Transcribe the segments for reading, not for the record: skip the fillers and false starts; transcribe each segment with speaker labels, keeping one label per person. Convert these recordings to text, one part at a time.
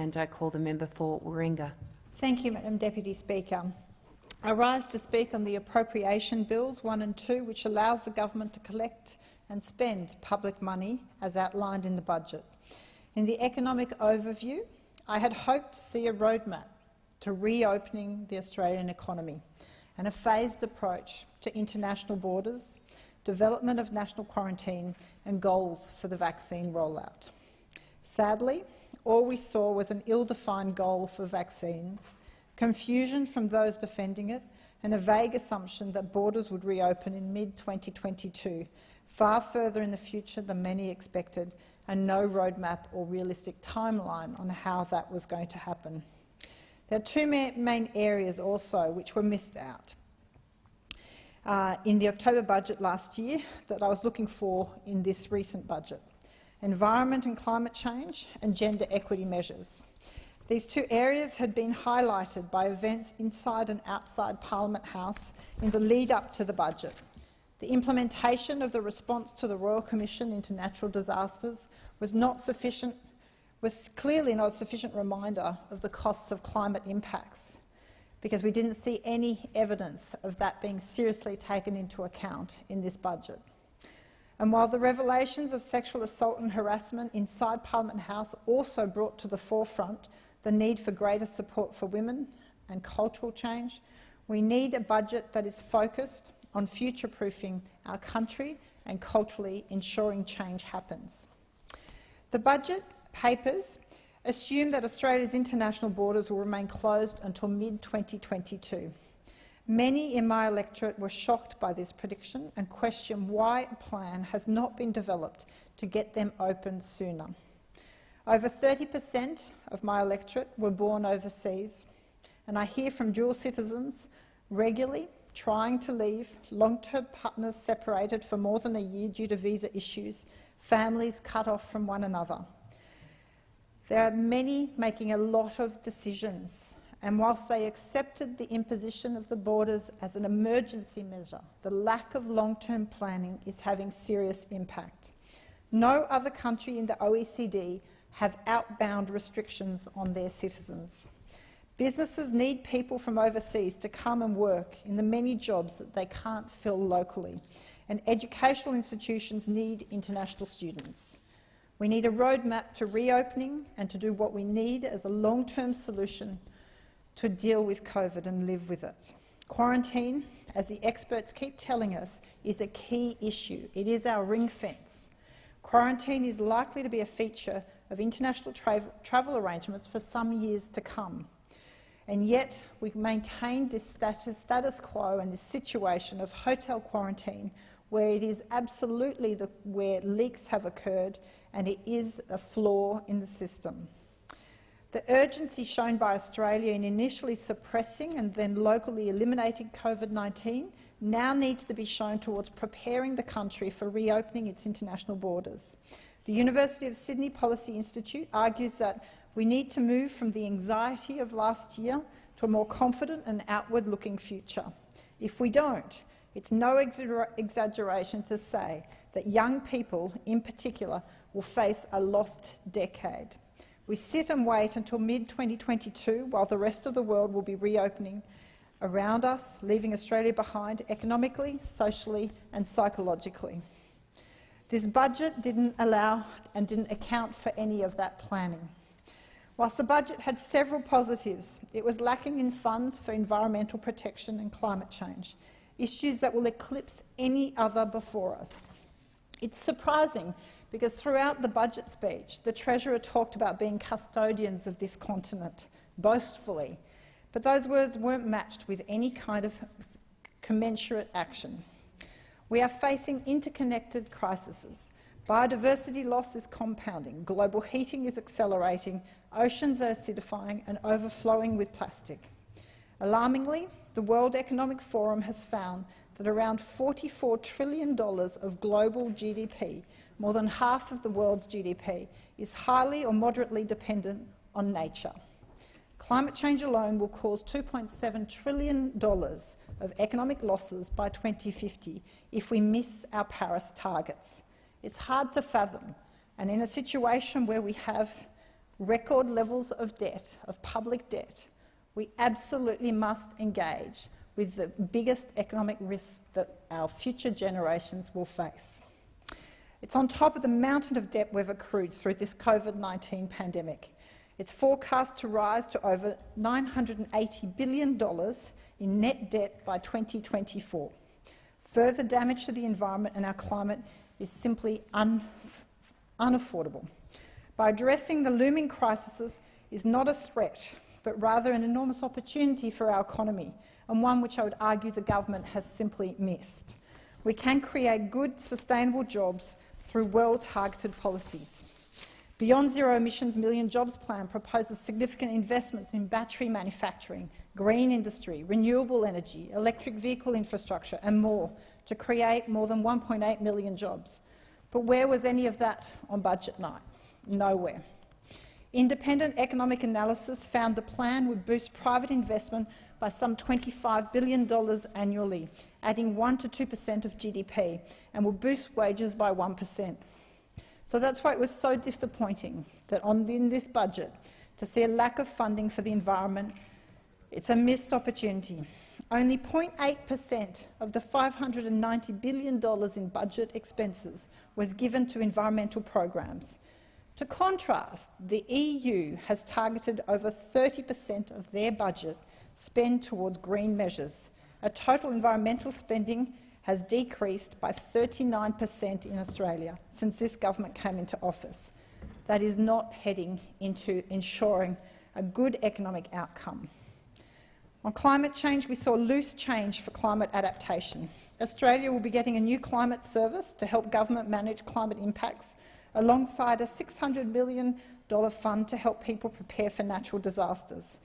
Speaker 1: and I call the member for Warringah.
Speaker 2: Thank you, Madam Deputy Speaker. I rise to speak on the appropriation bills 1 and 2, which allows the government to collect and spend public money as outlined in the budget. In the economic overview, I had hoped to see a roadmap to reopening the Australian economy and a phased approach to international borders, development of national quarantine and goals for the vaccine rollout. Sadly, all we saw was an ill-defined goal for vaccines, confusion from those defending it, and a vague assumption that borders would reopen in mid-2022, far further in the future than many expected, and no roadmap or realistic timeline on how that was going to happen. There are two main areas also which were missed out in the October budget last year that I was looking for in this recent budget: environment and climate change and gender equity measures. These two areas had been highlighted by events inside and outside Parliament House in the lead-up to the budget. The implementation of the response to the Royal Commission into Natural Disasters was clearly not a sufficient reminder of the costs of climate impacts, because we didn't see any evidence of that being seriously taken into account in this budget. And while the revelations of sexual assault and harassment inside Parliament House also brought to the forefront the need for greater support for women and cultural change, we need a budget that is focused on future-proofing our country and culturally ensuring change happens. The budget papers assume that Australia's international borders will remain closed until mid-2022. Many in my electorate were shocked by this prediction and question why a plan has not been developed to get them open sooner. Over 30% of my electorate were born overseas, and I hear from dual citizens regularly trying to leave, long-term partners separated for more than a year due to visa issues, families cut off from one another. There are many making a lot of decisions, and whilst they accepted the imposition of the borders as an emergency measure, the lack of long-term planning is having serious impact. No other country in the OECD have outbound restrictions on their citizens. Businesses need people from overseas to come and work in the many jobs that they can't fill locally, and educational institutions need international students. We need a roadmap to reopening and to do what we need as a long-term solution to deal with COVID and live with it. Quarantine, as the experts keep telling us, is a key issue. It is our ring fence. Quarantine is likely to be a feature of international travel arrangements for some years to come. And yet we've maintained this status quo and this situation of hotel quarantine, where it is absolutely where leaks have occurred, and it is a flaw in the system. The urgency shown by Australia in initially suppressing and then locally eliminating COVID-19 now needs to be shown towards preparing the country for reopening its international borders. The University of Sydney Policy Institute argues that we need to move from the anxiety of last year to a more confident and outward-looking future. If we don't, it's no exaggeration to say that young people, in particular, will face a lost decade. We sit and wait until mid-2022 while the rest of the world will be reopening around us, leaving Australia behind economically, socially and psychologically. This budget didn't allow and didn't account for any of that planning. Whilst the budget had several positives, it was lacking in funds for environmental protection and climate change, issues that will eclipse any other before us. It's surprising because throughout the budget speech, the Treasurer talked about being custodians of this continent, boastfully, but those words weren't matched with any kind of commensurate action. We are facing interconnected crises. Biodiversity loss is compounding, global heating is accelerating, oceans are acidifying and overflowing with plastic. Alarmingly, the World Economic Forum has found that around $44 trillion of global GDP, more than half of the world's GDP, is highly or moderately dependent on nature. Climate change alone will cause $2.7 trillion of economic losses by 2050 if we miss our Paris targets. It's hard to fathom, and in a situation where we have record levels of debt, of public debt, we absolutely must engage with the biggest economic risks that our future generations will face. It's on top of the mountain of debt we've accrued through this COVID-19 pandemic. It's forecast to rise to over $980 billion in net debt by 2024. Further damage to the environment and our climate is simply unaffordable. By addressing the looming crises is not a threat, but rather an enormous opportunity for our economy, and one which I would argue the government has simply missed. We can create good, sustainable jobs through well-targeted policies. Beyond Zero Emissions Million Jobs Plan proposes significant investments in battery manufacturing, green industry, renewable energy, electric vehicle infrastructure and more to create more than 1.8 million jobs. But where was any of that on budget night? Nowhere. Independent economic analysis found the plan would boost private investment by some $25 billion annually, adding 1 to 2% of GDP, and will boost wages by 1%. So that's why it was so disappointing that in this budget, to see a lack of funding for the environment. It's a missed opportunity. Only 0.8% of the $590 billion in budget expenses was given to environmental programs. To contrast, the EU has targeted over 30% of their budget spent towards green measures. Total environmental spending has decreased by 39% in Australia since this government came into office. That is not heading into ensuring a good economic outcome. On climate change, we saw loose change for climate adaptation. Australia will be getting a new climate service to help government manage climate impacts, alongside a $600 million fund to help people prepare for natural disasters.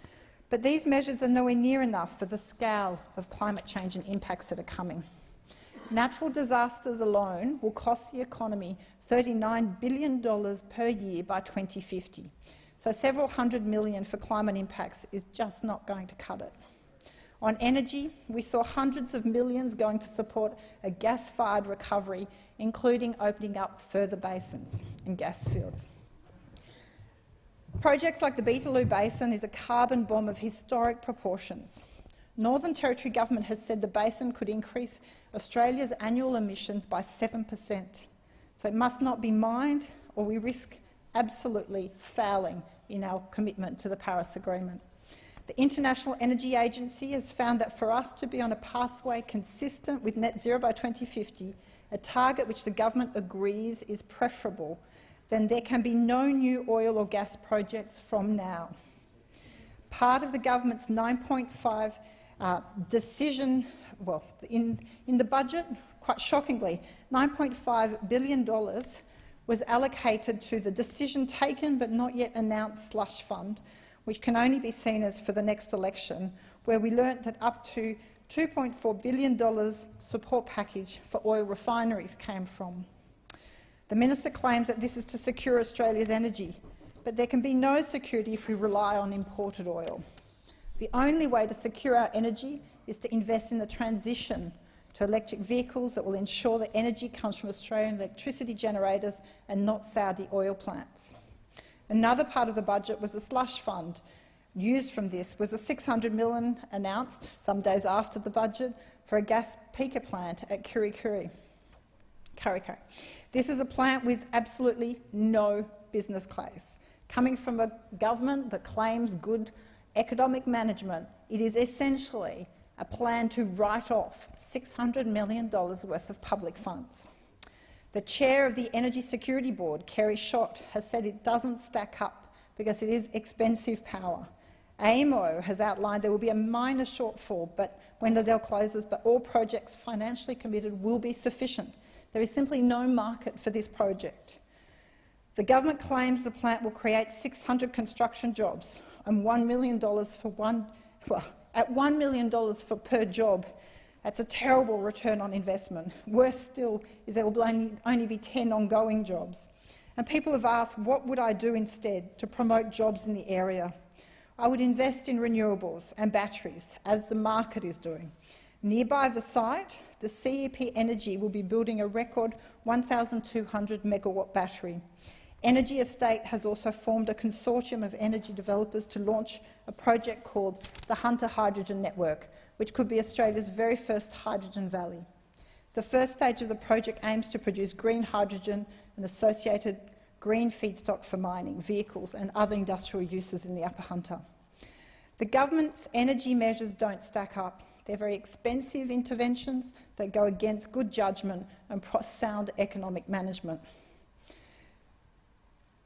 Speaker 2: But these measures are nowhere near enough for the scale of climate change and impacts that are coming. Natural disasters alone will cost the economy $39 billion per year by 2050. So several hundred million for climate impacts is just not going to cut it. On energy, we saw hundreds of millions going to support a gas-fired recovery, including opening up further basins and gas fields. Projects like the Beetaloo Basin is a carbon bomb of historic proportions. Northern Territory Government has said the basin could increase Australia's annual emissions by 7%. So it must not be mined, or we risk absolutely failing in our commitment to the Paris Agreement. The International Energy Agency has found that for us to be on a pathway consistent with net zero by 2050, a target which the government agrees is preferable, then there can be no new oil or gas projects from now. Part of the government's 9.5 decision, well, in the budget, quite shockingly, $9.5 billion was allocated to the decision taken but not yet announced slush fund, which can only be seen as for the next election, where we learnt that up to $2.4 billion support package for oil refineries came from. The minister claims that this is to secure Australia's energy, but there can be no security if we rely on imported oil. The only way to secure our energy is to invest in the transition to electric vehicles that will ensure that energy comes from Australian electricity generators and not Saudi oil plants. Another part of the budget was the slush fund. Used from this was a $600 million announced some days after the budget for a gas peaker plant at Kurri Kurri. This is a plant with absolutely no business case. Coming from a government that claims good economic management, it is essentially a plan to write off $600 million worth of public funds. The chair of the Energy Security Board, Kerry Schott, has said it doesn't stack up because it is expensive power. AEMO has outlined there will be a minor shortfall when the deal closes, but all projects financially committed will be sufficient. There is simply no market for this project. The government claims the plant will create 600 construction jobs and $1 million at $1 million for per job. That's a terrible return on investment. Worse still is there will only be 10 ongoing jobs. And people have asked, what would I do instead to promote jobs in the area? I would invest in renewables and batteries, as the market is doing. Nearby the site, the CEP Energy will be building a record 1,200 megawatt battery. Energy Estate has also formed a consortium of energy developers to launch a project called the Hunter Hydrogen Network, which could be Australia's very first hydrogen valley. The first stage of the project aims to produce green hydrogen and associated green feedstock for mining, vehicles and other industrial uses in the Upper Hunter. The government's energy measures don't stack up. They're very expensive interventions that go against good judgment and sound economic management.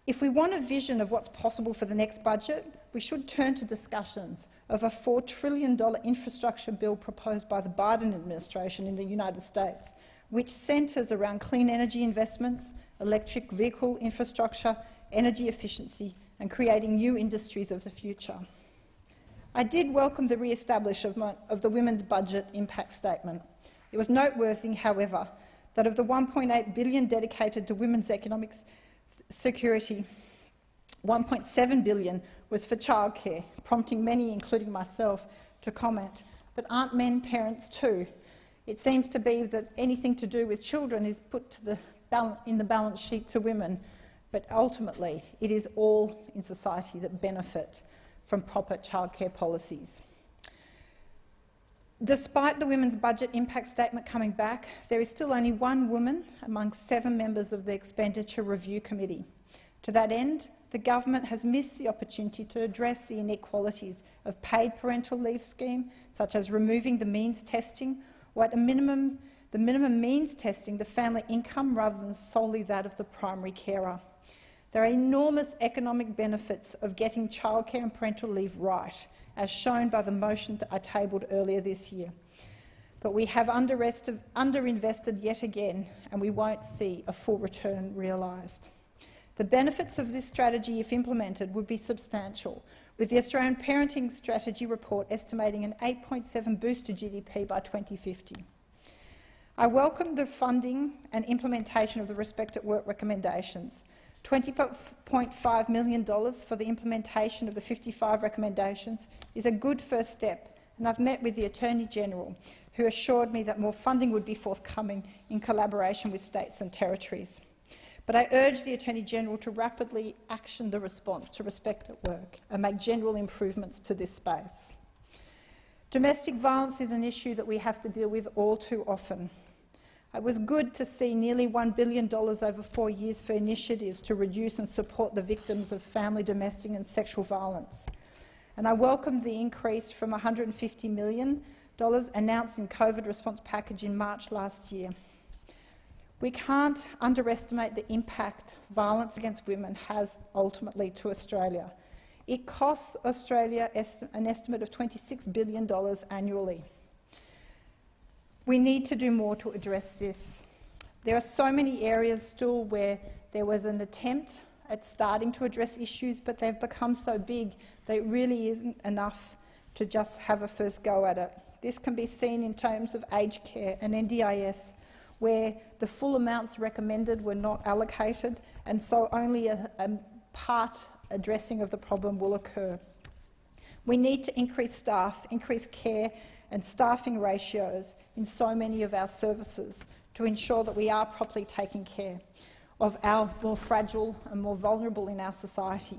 Speaker 2: If we want a vision of what's possible for the next budget, we should turn to discussions of a $4 trillion infrastructure bill proposed by the Biden administration in the United States, which centres around clean energy investments, electric vehicle infrastructure, energy efficiency and creating new industries of the future. I did welcome the re-establishment of the Women's Budget Impact Statement. It was noteworthy, however, that of the $1.8 billion dedicated to women's economic security, $1.7 billion was for childcare, prompting many, including myself, to comment, but aren't men parents too? It seems to be that anything to do with children is put in the balance sheet to women, but ultimately it is all in society that benefit from proper childcare policies. Despite the Women's Budget Impact Statement coming back, there is still only one woman among 7 members of the Expenditure Review Committee. To that end, the government has missed the opportunity to address the inequalities of paid parental leave scheme, such as removing the means testing, or at the minimum means testing the family income rather than solely that of the primary carer. There are enormous economic benefits of getting childcare and parental leave right, as shown by the motion I tabled earlier this year. But we have underinvested yet again, and we won't see a full return realised. The benefits of this strategy, if implemented, would be substantial, with the Australian Parenting Strategy report estimating an 8.7 boost to GDP by 2050. I welcome the funding and implementation of the Respect at Work recommendations. $20.5 million for the implementation of the 55 recommendations is a good first step, and I've met with the Attorney-General, who assured me that more funding would be forthcoming in collaboration with states and territories. But I urge the Attorney-General to rapidly action the response to Respect at Work and make general improvements to this space. Domestic violence is an issue that we have to deal with all too often. It was good to see nearly $1 billion over 4 years for initiatives to reduce and support the victims of family, domestic and sexual violence. And I welcome the increase from $150 million announced in COVID response package in March last year. We can't underestimate the impact violence against women has ultimately to Australia. It costs Australia an estimate of $26 billion annually. We need to do more to address this. There are so many areas still where there was an attempt at starting to address issues, but they've become so big that it really isn't enough to just have a first go at it. This can be seen in terms of aged care and NDIS, where the full amounts recommended were not allocated, and so only a part addressing of the problem will occur. We need to increase staff, increase care and staffing ratios in so many of our services to ensure that we are properly taking care of our more fragile and more vulnerable in our society.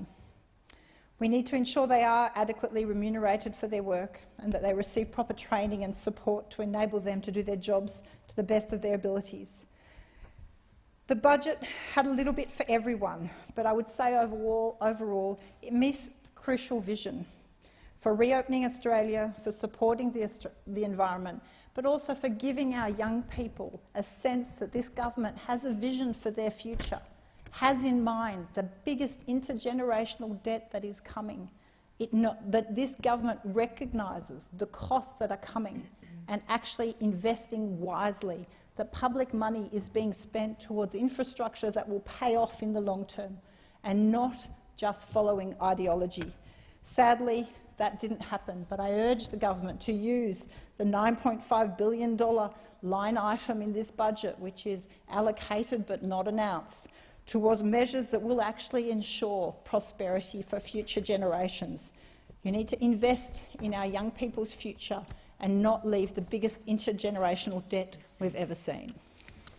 Speaker 2: We need to ensure they are adequately remunerated for their work and that they receive proper training and support to enable them to do their jobs to the best of their abilities. The budget had a little bit for everyone, but I would say overall it missed crucial vision for reopening Australia, for supporting the environment, but also for giving our young people a sense that this government has a vision for their future, has in mind the biggest intergenerational debt that is coming, that this government recognises the costs that are coming and actually investing wisely, that public money is being spent towards infrastructure that will pay off in the long term and not just following ideology. Sadly, that didn't happen, but I urge the government to use the $9.5 billion line item in this budget, which is allocated but not announced, towards measures that will actually ensure prosperity for future generations. You need to invest in our young people's future and not leave the biggest intergenerational debt we've ever seen.